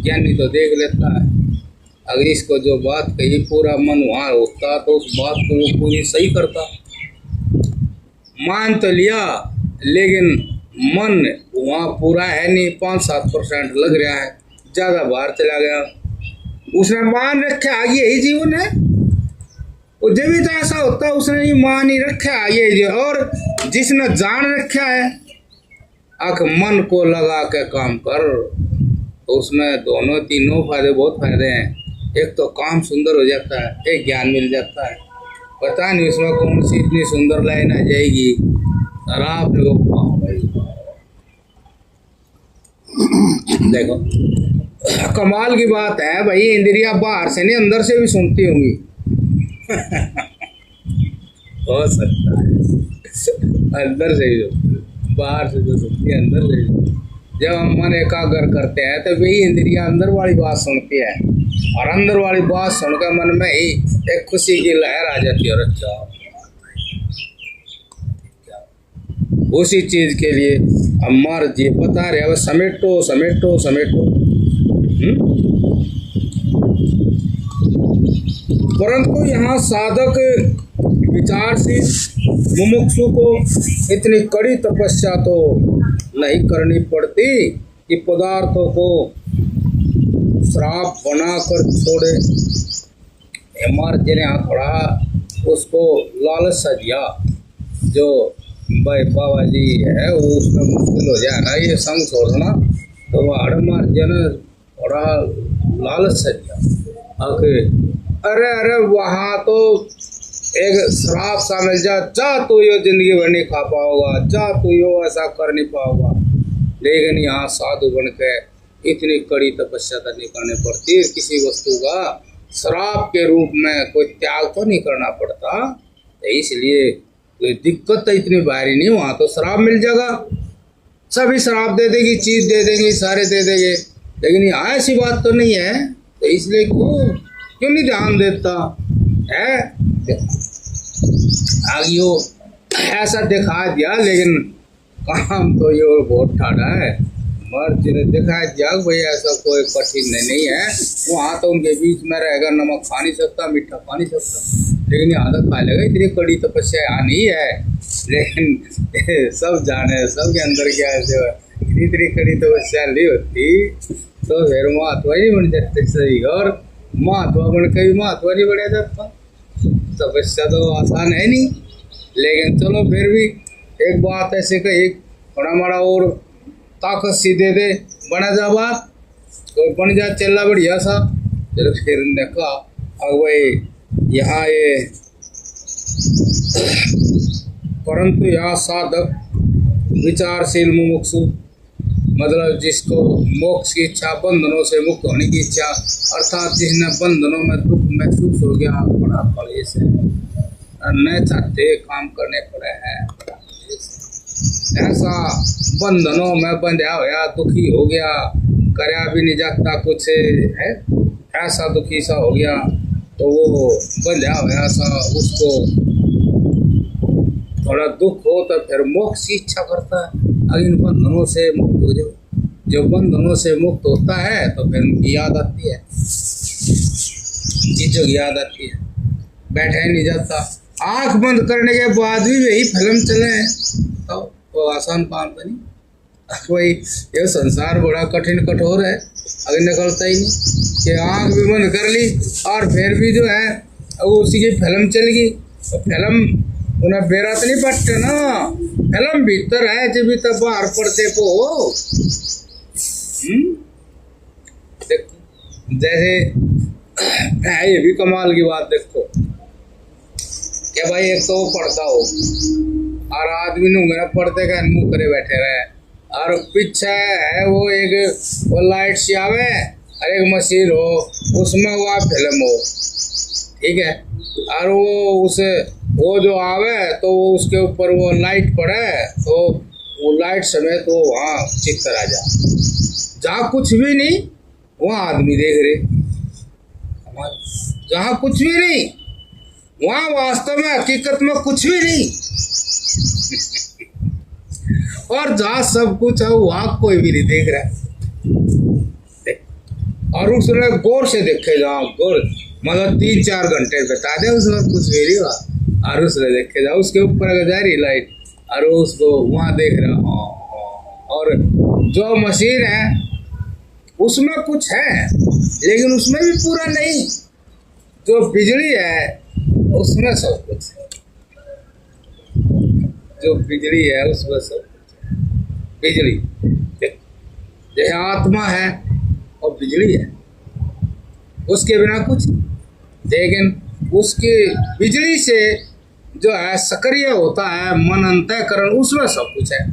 ज्ञानी तो देख लेता है। अगर इसको जो बात कही पूरा मन वहाँ होता तो उस बात को वो पूरी सही करता। मान तो लिया लेकिन मन वहाँ पूरा है नहीं, 5-7% लग रहा है, ज़्यादा बाहर चला गया। उसने मान रखा आगे यही जीवन है, वो जब भी तो ऐसा होता है उसने ये मान ही रखा आगे ही। और जिसने जान रखा है आख मन को लगा के काम कर, तो उसमें दोनों तीनों फायदे, बहुत फायदे हैं। एक तो काम सुंदर हो जाता है, एक ज्ञान मिल जाता है। पता नहीं उसमें कौन सी इतनी सुंदर लाइन आ जाएगी और आप लोग भाई देखो कमाल की बात है भाई। इंद्रिया बाहर से नहीं अंदर से भी सुनती होंगी। हो सकता है अंदर से ही, बाहर से तो सुनती है, अंदर से ही। जब हम मन एकाग्र करते हैं तो वही इंद्रिया अंदर वाली बात सुनती है, और अंदर वाली बात सुनकर मन में ही एक खुशी की लहर आ जाती है। अच्छा, उसी चीज के लिए अम्मार जी बता रहे, अब समेटो समेटो समेटो। परंतु यहाँ साधक विचारशील मुमुक्षु को इतनी कड़ी तपस्या तो नहीं करनी पड़ती कि पदार्थों को श्राप बनाकर छोड़े। हमारे जी ने थोड़ा उसको लालच सा दिया, जो भाई बाबा जी है वो उसमें मुश्किल हो जाए ना ये संग छोड़ना, तो वह हमारे जी ने थोड़ा लालच सा दिया। अरे अरे वहाँ तो एक श्राप सा मिल जा तू यो जिंदगी भर नहीं खा पाओगा, जा तू यो ऐसा कर नहीं पाओगा। लेकिन यहाँ साधु बन के इतनी कड़ी तपस्या तो नहीं करनी पड़ती, किसी वस्तु का श्राप के रूप में कोई त्याग तो नहीं करना पड़ता। तो इसलिए कोई दिक्कत तो इतनी भारी नहीं, वहाँ तो श्राप मिल जाएगा, सभी श्राप दे देगी, चीज दे देंगी, सारे दे देंगे। लेकिन यहाँ ऐसी बात तो नहीं है, तो इसलिए क्यों नहीं ध्यान देता है। आगे ऐसा दिखा दिया, लेकिन काम तो ये बहुत ठाड़ा है। मर्द ने दिखा दिया भाई ऐसा कोई कठिन नहीं है। वहाँ तो उनके बीच में रहेगा, नमक खा नहीं सकता, मीठा खा नहीं सकता, लेकिन यहाँ तक खा लेगा। इतनी कड़ी तपस्या यहाँ नहीं है, लेकिन सब जाने सबके अंदर क्या है, इतनी कड़ी तपस्या नहीं होती तो फिर महात्मा नहीं बन जाते सही। और महात्मा बन के भी महात्मा नहीं बढ़ा जाता। तपस्या तो आसान है नहीं, लेकिन चलो फिर भी एक बात ऐसे कही, थोड़ा माड़ा और ताकत सी दे दे, बना जा बात तो बन जा चला बढ़िया सा। चलो फिर ने कहा अब भाई यहाँ ये, परंतु यहाँ साधक विचारशील मुमुक्षु, मतलब जिसको मोक्ष की इच्छा, बंधनों से मुक्त होने की इच्छा, अर्थात जिसने बंधनों में दुख महसूस हो गया, बड़ा कलेश है, न चाहते काम करने पड़े हैं, ऐसा बंधनों में बंधा होया, दुखी हो गया, करया भी नहीं जाता कुछ है, ऐसा दुखी सा हो गया, तो वो बंधा होया सा उसको थोड़ा दुख हो तो फिर मोक्ष की इच्छा करता है। अगर इन बंधनों से मुक्त हो जाओ, जब बंधनों से मुक्त होता है तो फिर उनकी याद आती है, चीजों की याद आती है, बैठा ही नहीं जाता। आंख बंद करने के बाद भी वही फिल्म चले तो वो आसान काम तो नहीं। वही ये संसार बड़ा कठिन कठोर है, अगर निकलता ही नहीं कि आंख भी बंद कर ली और फिर भी जो है वो उसी की फिल्म चल गई। तो फिल्म उन्हें बेरा तो नहीं पड़ते ना, फिल्म भीतर है जब भी तब बाहर पड़ते को। देखो जैसे ये भी कमाल की बात, देखो क्या भाई, एक तो पढ़ता हो और आदमी नुंगरा पढ़ते का मुंह करे बैठे रहे, और पीछे है वो एक वो लाइट सी आवे और एक मशीन हो, उसमें वो फिल्म हो, ठीक है। और वो जो आवे तो वो उसके ऊपर वो लाइट पड़े तो वो लाइट समेत तो वहाँ चित्तर आ जा, जहाँ कुछ भी नहीं वहाँ आदमी देख रहे, जहाँ कुछ भी नहीं वहाँ वास्तव में हकीकत में कुछ भी नहीं, और जहाँ सब कुछ है वहाँ कोई भी नहीं देख रहा है। और उसने गौर से देखेगा, गौर मतलब 3-4 घंटे बता दे उसमें कुछ भी नहीं हुआ, और उसने देखेगा उसके ऊपर अगर जा रही लाइट और उसको वहाँ देख रहा। और जो मशीन है उसमें कुछ है लेकिन उसमें भी पूरा नहीं, जो बिजली है उसमें सब कुछ है, जो बिजली है उसमें सब कुछ है। बिजली जैसे आत्मा है और बिजली है, उसके बिना कुछ, लेकिन उसकी बिजली से जो है सक्रिय होता है मन अंतःकरण, उसमें सब कुछ है।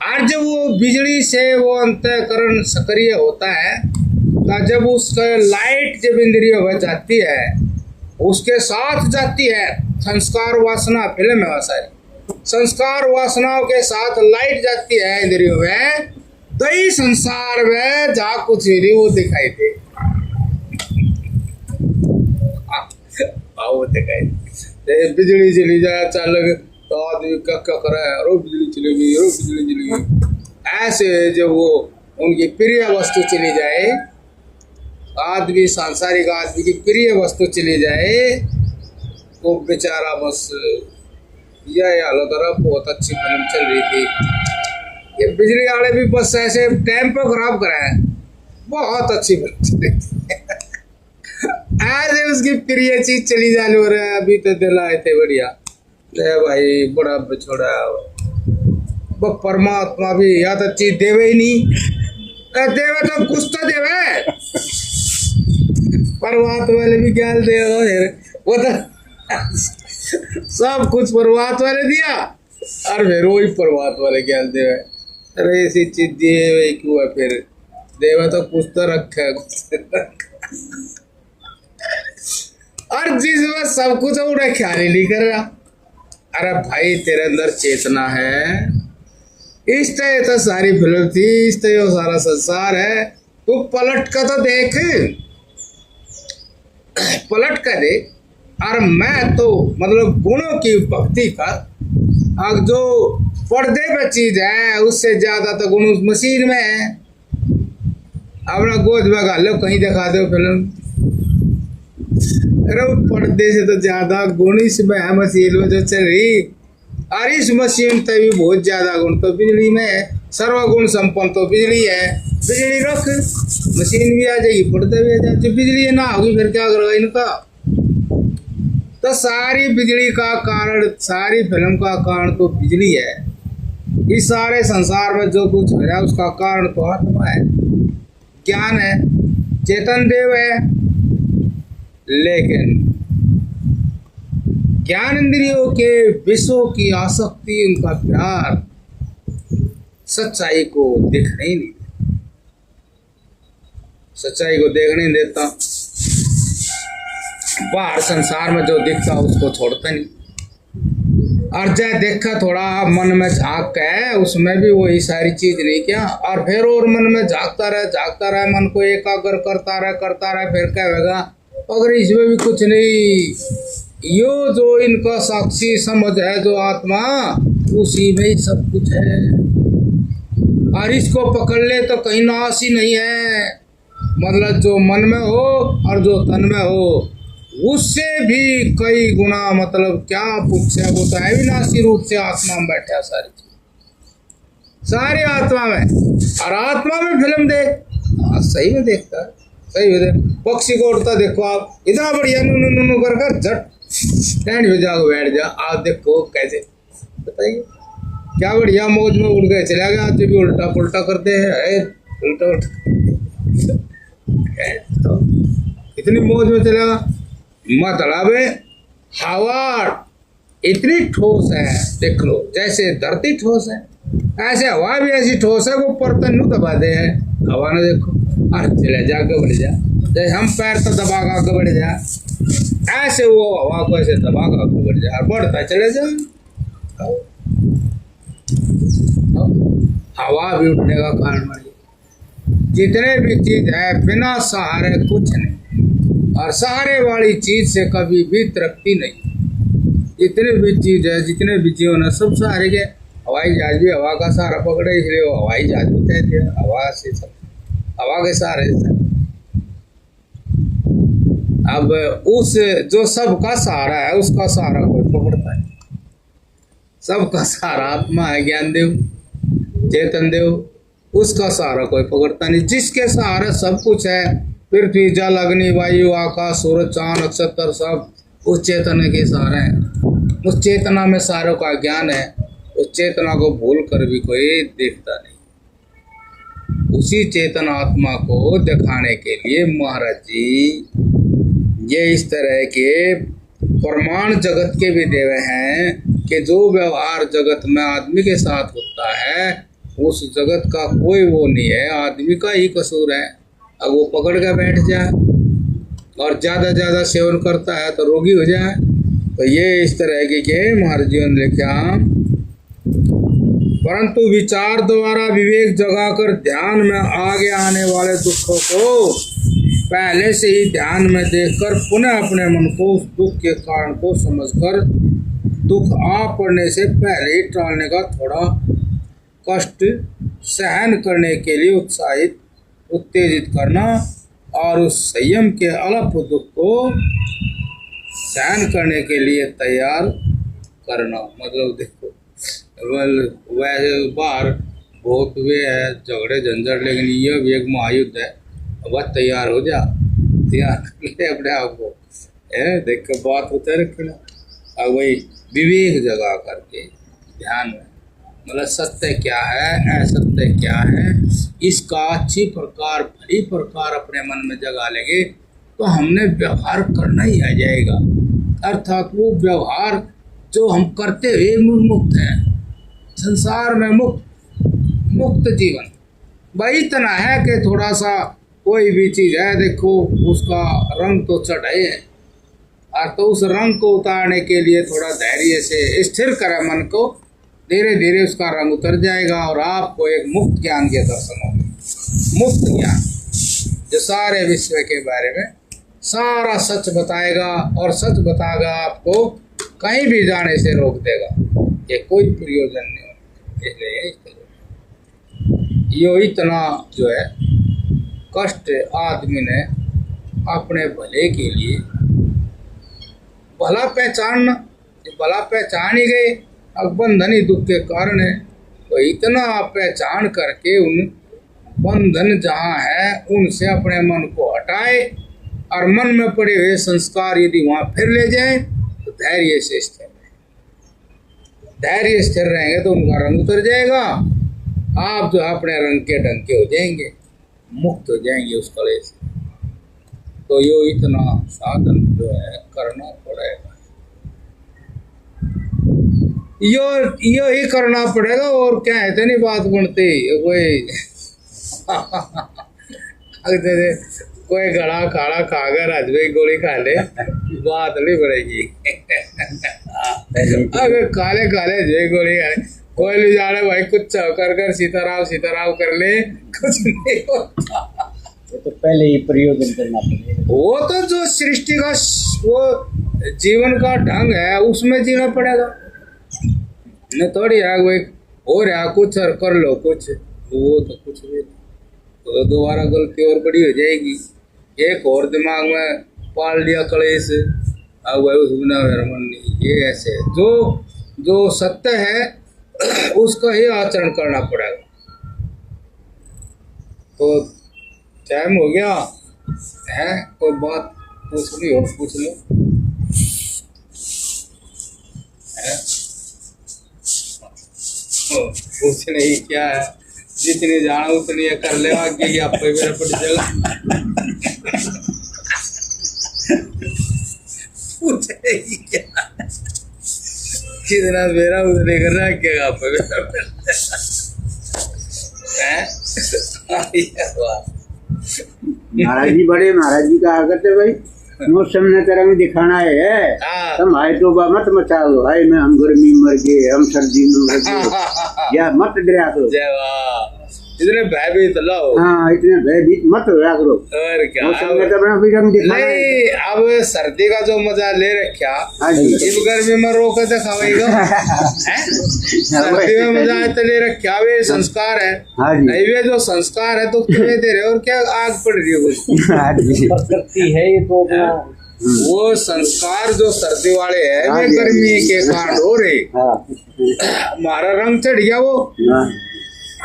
और जब वो बिजली से वो अंतःकरण सक्रिय होता है तो जब उसका लाइट जब इंद्रियों में जाती है उसके साथ जाती है संस्कार वासना, फिल्म है सारी, संस्कार वासनाओं के साथ लाइट जाती है इंद्रियों में, तो ही संसार में जहाँ कुछ नहीं वो दिखाई दे, वो दिखाई दे। बिजली चली जाए अचानक तो आदमी क्या क्या करे, अरे बिजली चली गई, अरे बिजली चली गई। ऐसे जब वो उनकी प्रिय वस्तु चली जाए, आदमी सांसारिक आदमी की प्रिय वस्तु चली जाए तो बेचारा बस यह हालत रहा। बहुत अच्छी फिल्म चल रही थी, ये बिजली वाले भी बस ऐसे टाइम पे खराब कराए, बहुत अच्छी फिल्म चल रही थी। ऐसे उसकी प्रिय चीज चली जाने हो रहा है। अभी तो दिलाए थे बढ़िया, भाई बड़ा बिछोड़ा, वो परमात्मा भी या तो चीज देवे ही नहीं, देवे तो कुछ तो देवे, परमात्मा वाले भी ज्ञान दे, वो तो सब कुछ परमात्मा वाले दिया और फिर वही परमात्मा वाले ज्ञान देवे। अरे ऐसी चीज दिए वही क्यों है, फिर देवे तो कुछ तो रखे, और जिसमें सब कुछ है उन्हें ख्याल ही नहीं कर रहा। अरे भाई तेरे अंदर चेतना है, इस तरह तो सारी फिल्म थी, इस तरह सारा संसार है, तू पलट कर तो देख, पलट कर देख। और मैं तो मतलब गुणों की भक्ति कर, अब जो पर्दे पे चीज है उससे ज्यादा तो गुण उस मशीन में है। अपना गोद में गालो कहीं दिखा दो फिल्म, अरे पर्दे से तो ज्यादा गुण इसमें है मशीन में जो चल रही, और इस मशीन से भी बहुत ज्यादा गुण तो बिजली में है, सर्वगुण संपन्न तो बिजली है। बिजली रख, मशीन भी आ जाएगी, पर्दे भी आ जाएगी। जब बिजली ना होगी फिर क्या करोगे इनका? तो सारी बिजली का कारण, सारी फिल्म का कारण तो बिजली है। इस सारे संसार में जो कुछ हो रहा है उसका कारण तो आत्मा है, ज्ञान है, चेतन देव है। लेकिन ज्ञान इंद्रियों के विषयों की आसक्ति, उनका प्यार सच्चाई को देखने ही नहीं देता, सच्चाई को देखने नहीं देता। बाहर संसार में जो दिखता उसको छोड़ता नहीं, और जय देखा थोड़ा मन में झांक है उसमें भी वही सारी चीज नहीं क्या, और फिर और मन में झांकता रहे, मन को एकाग्र करता रहे, फिर क्या होगा अगर इसमें भी कुछ नहीं, यो जो इनका साक्षी समझ है जो आत्मा, उसी में ही सब कुछ है। और इसको पकड़ ले तो कहीं नाश ही नहीं है, मतलब जो मन में हो और जो तन में हो उससे भी कई गुना, मतलब क्या पूछे, वो तो है विनाशी रूप से आत्मा में बैठा, सारी आत्मा में। और आत्मा में फिल्म देख, सही में देखता है, सही में देख। पक्षी को उड़ता देखो आप, इतना बढ़िया नु कर झट स्टैंड पे जाओ, बैठ जा, आप देखो कैसे, बताइए क्या बढ़िया मौज में उड़ गए, चला गया। आज भी उल्टा पुल्टा करते हैं, उल्टा तो इतनी मौज में चलेगा। मतलब हवा इतनी ठोस है, देख लो, जैसे धरती ठोस है ऐसे हवा भी ऐसी ठोस है, वो परतन नू दबा दे है हवा ने, देखो, अरे चले जा, बढ़ जा। जैसे हम पैर तो दबा का आगे बढ़ जाए, ऐसे वो हवा को ऐसे दबा का आगे बढ़ जाए, बढ़ता चले जाए। हवा भी उठने का कारण बनी। जितने भी चीज है बिना सहारे कुछ नहीं, और सहारे वाली चीज से कभी भी तरक्की नहीं। जितने भी चीज है, जितने भी जीवन है, सब सहारे के। हवाई जहाज भी हवा का सहारा पकड़े, इसलिए वो हवाई जहाज भी कहते हैं। हवा से सब, हवा के सहारे से। अब उस जो सबका सहारा है, उसका सहारा कोई पकड़ता है? सबका सहारा आत्मा है, ज्ञान देव, चेतन देव, उसका सहारा कोई पकड़ता नहीं। जिसके सहारे सब कुछ है, पृथ्वी, जल, अग्नि, वायु, आकाश, सूरज, चांद, नक्षत्र, सब उस चेतन के सहारे हैं। उस चेतना में सारों का ज्ञान है। उस चेतना को भूल कर भी कोई देखता नहीं। उसी चेतन आत्मा को दिखाने के लिए महाराज जी ये इस तरह के प्रमाण जगत के भी देवे हैं कि जो व्यवहार जगत में आदमी के साथ होता है, उस जगत का कोई वो नहीं है, आदमी का ही कसूर है। अब वो पकड़ के बैठ जाए और ज़्यादा सेवन करता है तो रोगी हो जाए। तो ये इस तरह के महाराज जीवन लिखा। परंतु विचार द्वारा विवेक जगाकर ध्यान में आगे आने वाले दुखों को पहले से ही ध्यान में देखकर पुनः अपने मन को उस दुख के कारण को समझकर दुख आ पड़ने से पहले ही टालने का थोड़ा कष्ट सहन करने के लिए उत्तेजित करना, और उस संयम के अल्प दुख को सहन करने के लिए तैयार करना। मतलब देखो, वैसे बाहर बहुत वे है झगड़े झंझट, लेकिन यह भी एक महायुद्ध है। बस तैयार हो जा, तैयार कर ले अपने आप को, देख कर बात होते रखना। अब वही विवेक जगा करके ध्यान में, मतलब सत्य क्या है, असत्य क्या है, इसका अच्छी प्रकार भली प्रकार अपने मन में जगा लेंगे तो हमने व्यवहार करना ही आ जाएगा। अर्थात वो व्यवहार जो हम करते हुए मुक्त हैं, संसार में मुक्त जीवन। भाई इतना है कि थोड़ा सा कोई भी चीज़ है, देखो उसका रंग तो चढ़ाए है, और तो उस रंग को उतारने के लिए थोड़ा धैर्य से स्थिर करें मन को, धीरे धीरे उसका रंग उतर जाएगा और आपको एक मुक्त ज्ञान के दर्शन होंगे। मुक्त ज्ञान जो सारे विश्व के बारे में सारा सच बताएगा, और सच बताएगा आपको कहीं भी जाने से रोक देगा। ये कोई प्रयोजन नहीं होगा। इसलिए यो इतना जो है कष्ट आदमी ने अपने भले के लिए भला पहचानना, भला पहचान ही गए, अब बंधन ही दुख के कारण है। तो इतना पहचान करके उन बंधन जहाँ है उनसे अपने मन को हटाए, और मन में पड़े हुए संस्कार यदि वहाँ फिर ले जाए तो धैर्य से स्थिर रहें। धैर्य स्थिर रहेंगे तो उनका रंग उतर जाएगा, आप जो अपने रंग के ढंग के हो जाएंगे, मुक्त हो जाएंगे उस कलेश से। तो यो इतना साधन जो है करना पड़ेगा, यो ही करना पड़ेगा। और क्या है, इतनी बात बनती कोई कोई गड़ा खाड़ा खाकर आज भी गोली खा ले, बात नहीं बढ़ेगी। अगर काले काले जो गोली खा ले, कोई ले जा रहे भाई, कुछ कर सीताराम कर ले, कुछ नहीं होता। तो पहले ही प्रयोजन करना पड़ेगा। वो तो जो सृष्टि का वो जीवन का ढंग है उसमें जीना पड़ेगा। न थोड़ी है वो एक हो रहा कुछ और कर लो कुछ, वो तो कुछ भी तो दोबारा गलती और बड़ी हो जाएगी। एक और दिमाग में पाल लिया कलेश, अब वह उसमें मन नहीं। ये ऐसे जो सत्य है उसका ही आचरण करना पड़ेगा। तो टाइम हो गया है, कोई बात पूछनी हो पूछ लो। पूछने ही क्या है, जितनी जानो उतनी कर ले, आगे की आप मेरा पड़ जाएगा। पूछने ही क्या, कितना मेरा उतने करना क्या आप मेरा पड़ जाएगा। महाराज जी बड़े महाराज जी कहा करते भाई मौसम ने तरंग दिखाना है हाँ। तुम हाय तोबा मत मचा दो हाय में हम गर्मी में मर गए हम सर्दी में मर गए या मत डरा करो जय वाह, इतने भयभीत लो। हाँ इतने भयभीत मत होया करो और क्या मौसम ने तरंग भी रंग दिखाना है। नहीं, अब सर्दी का जो मजा ले रखा हाँ जी इस गर्मी में रोक दिखावेगा। सर्दी में मजा है तो ले रखा, वे संस्कार है। हाँ जी नहीं वे जो संस्कार है तो तुम्हें दे रहे हो, और क्या आग पड़ रही है कुछ। हाँ जी प्रकृति है ये तो अपना वो संस्कार जो सर्दी वाले है हाँ वे जी। गर्मी के कारण हो रहे। हाँ हमारा रंग चढ़ गया वो, हाँ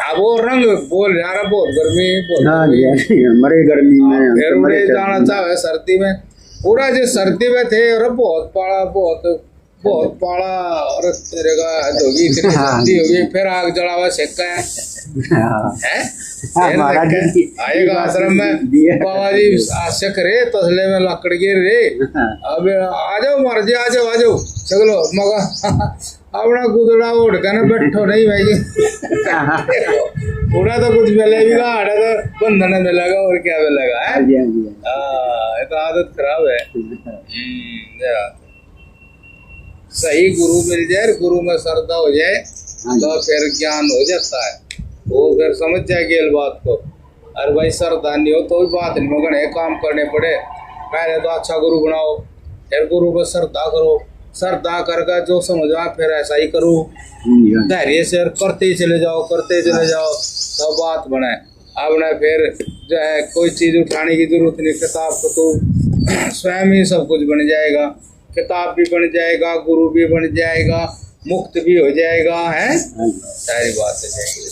अब वो रंग बोल यार बहुत गर्मी बहुत हाँ गर्मी। जी हाँ जी, हमारे गर्मी में हम फिर तो मरे उन्हें सर्दी जाना में। चाहे सर्दी में, पूरा जो सर्दी में थे और बहुत पाला बहुत पाला और तेरे का होगी इतनी सर्दी होगी, फिर आग जलावा सेका है हाँ हैं? हाँ, फिर महाराज देखे, जी की आएगा बात आश्रम में दिए। बाबा जी आशक रे तसले में लकड़ गिर रे, हाँ। अब आ जाओ महाराज जी आ जाओ चलो मगा अपना गुदड़ा उठ के ना बैठो नहीं भाई पूरा तो कुछ मिले भी ना, आड़ा तो बंधन मिलेगा और क्या मिलेगा हाँ है। जी हाँ जी ये तो आदत खराब है। जरा सही गुरु मिल जाए, गुरु में श्रद्धा हो जाए तो फिर ज्ञान हो जाता है, वो फिर समझ जाएगी इस बात को। अरे भाई श्रद्धा नहीं हो तो भी बात नहीं, मगर ये काम करने पड़े, पहले तो अच्छा गुरु बनाओ, फिर गुरु पर श्रद्धा करो, श्रद्धा करके जो समझ आ फिर ऐसा ही करो, धैर्य से करते ही चले जाओ तो बात बने। आपने फिर जो है कोई चीज़ उठाने की जरूरत नहीं, किताब को तो स्वयं ही सब कुछ बन जाएगा, किताब भी बन जाएगा, गुरु भी बन जाएगा, मुक्त भी हो जाएगा है, सारी बात हो जाएगी।